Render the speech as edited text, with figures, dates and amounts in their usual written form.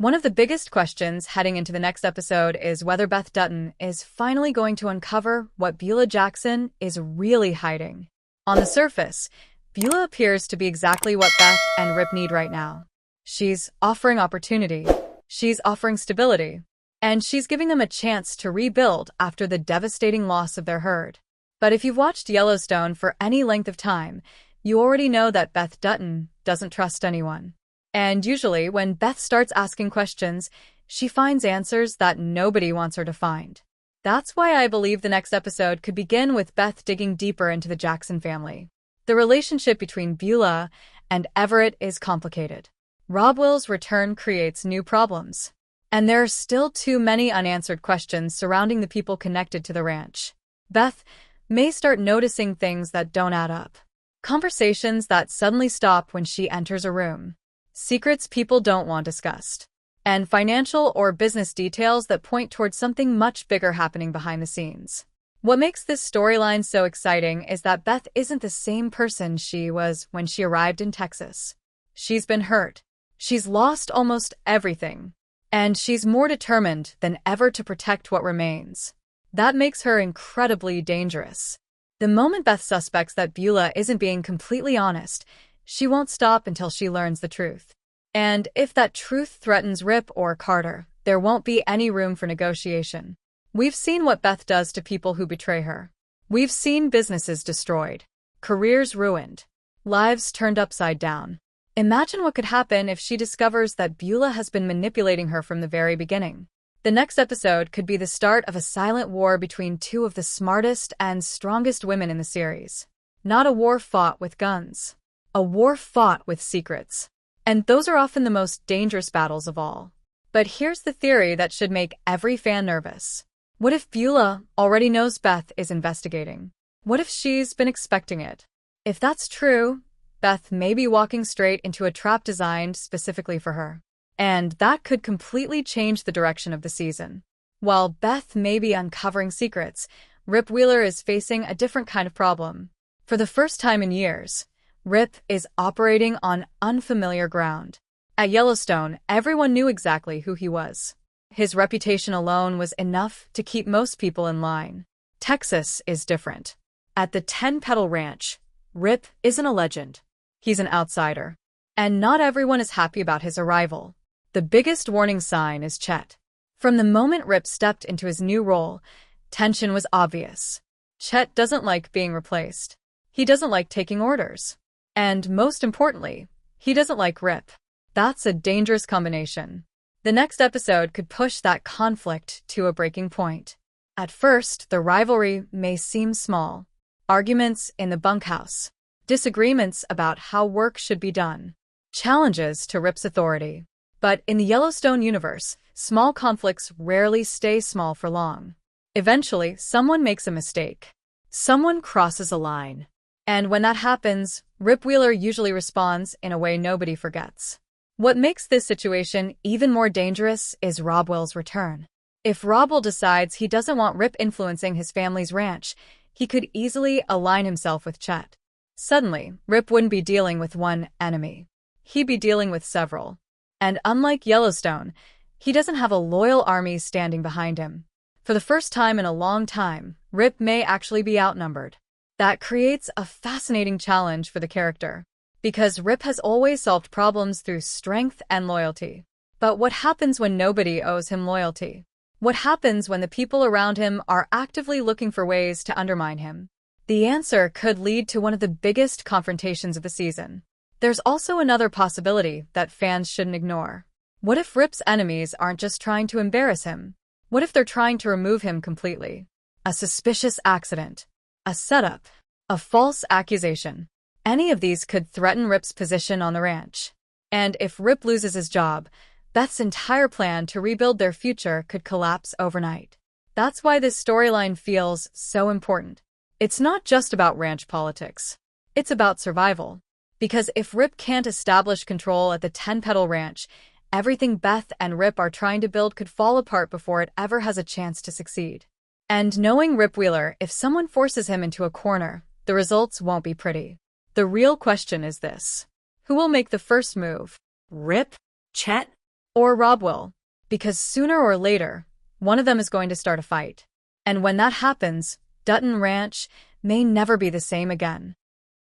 One of the biggest questions heading into the next episode is whether Beth Dutton is finally going to uncover what Beulah Jackson is really hiding. On the surface, Beulah appears to be exactly what Beth and Rip need right now. She's offering opportunity, she's offering stability, and she's giving them a chance to rebuild after the devastating loss of their herd. But if you've watched Yellowstone for any length of time, you already know that Beth Dutton doesn't trust anyone. And usually, when Beth starts asking questions, she finds answers that nobody wants her to find. That's why I believe the next episode could begin with Beth digging deeper into the Jackson family. The relationship between Beulah and Everett is complicated. Rob Will's return creates new problems. And there are still too many unanswered questions surrounding the people connected to the ranch. Beth may start noticing things that don't add up. Conversations that suddenly stop when she enters a room. Secrets people don't want discussed. And financial or business details that point towards something much bigger happening behind the scenes. What makes this storyline so exciting is that Beth isn't the same person she was when she arrived in Texas. She's been hurt. She's lost almost everything. And she's more determined than ever to protect what remains. That makes her incredibly dangerous. The moment Beth suspects that Beulah isn't being completely honest, she won't stop until she learns the truth. And if that truth threatens Rip or Carter, there won't be any room for negotiation. We've seen what Beth does to people who betray her. We've seen businesses destroyed, careers ruined, lives turned upside down. Imagine what could happen if she discovers that Beulah has been manipulating her from the very beginning. The next episode could be the start of a silent war between two of the smartest and strongest women in the series. Not a war fought with guns. A war fought with secrets. And those are often the most dangerous battles of all. But here's the theory that should make every fan nervous. What if Beulah already knows Beth is investigating? What if she's been expecting it? If that's true, Beth may be walking straight into a trap designed specifically for her. And that could completely change the direction of the season. While Beth may be uncovering secrets, Rip Wheeler is facing a different kind of problem. For the first time in years, Rip is operating on unfamiliar ground. At Yellowstone, everyone knew exactly who he was. His reputation alone was enough to keep most people in line. Texas is different. At the Petal Ranch, Rip isn't a legend. He's an outsider. And not everyone is happy about his arrival. The biggest warning sign is Chet. From the moment Rip stepped into his new role, tension was obvious. Chet doesn't like being replaced. He doesn't like taking orders. And most importantly, he doesn't like Rip. That's a dangerous combination. The next episode could push that conflict to a breaking point. At first, the rivalry may seem small. Arguments in the bunkhouse. Disagreements about how work should be done. Challenges to Rip's authority. But in the Yellowstone universe, small conflicts rarely stay small for long. Eventually, someone makes a mistake. Someone crosses a line. And when that happens, Rip Wheeler usually responds in a way nobody forgets. What makes this situation even more dangerous is Rob Will's return. If Rob Will decides he doesn't want Rip influencing his family's ranch, he could easily align himself with Chet. Suddenly, Rip wouldn't be dealing with one enemy. He'd be dealing with several. And unlike Yellowstone, he doesn't have a loyal army standing behind him. For the first time in a long time, Rip may actually be outnumbered. That creates a fascinating challenge for the character. Because Rip has always solved problems through strength and loyalty. But what happens when nobody owes him loyalty? What happens when the people around him are actively looking for ways to undermine him? The answer could lead to one of the biggest confrontations of the season. There's also another possibility that fans shouldn't ignore. What if Rip's enemies aren't just trying to embarrass him? What if they're trying to remove him completely? A suspicious accident. A setup. A false accusation. Any of these could threaten Rip's position on the ranch. And if Rip loses his job, Beth's entire plan to rebuild their future could collapse overnight. That's why this storyline feels so important. It's not just about ranch politics. It's about survival. Because if Rip can't establish control at the Petal Ranch, everything Beth and Rip are trying to build could fall apart before it ever has a chance to succeed. And knowing Rip Wheeler, if someone forces him into a corner, the results won't be pretty. The real question is this. Who will make the first move? Rip? Chet? Or Rob will. Because sooner or later, one of them is going to start a fight. And when that happens, Dutton Ranch may never be the same again.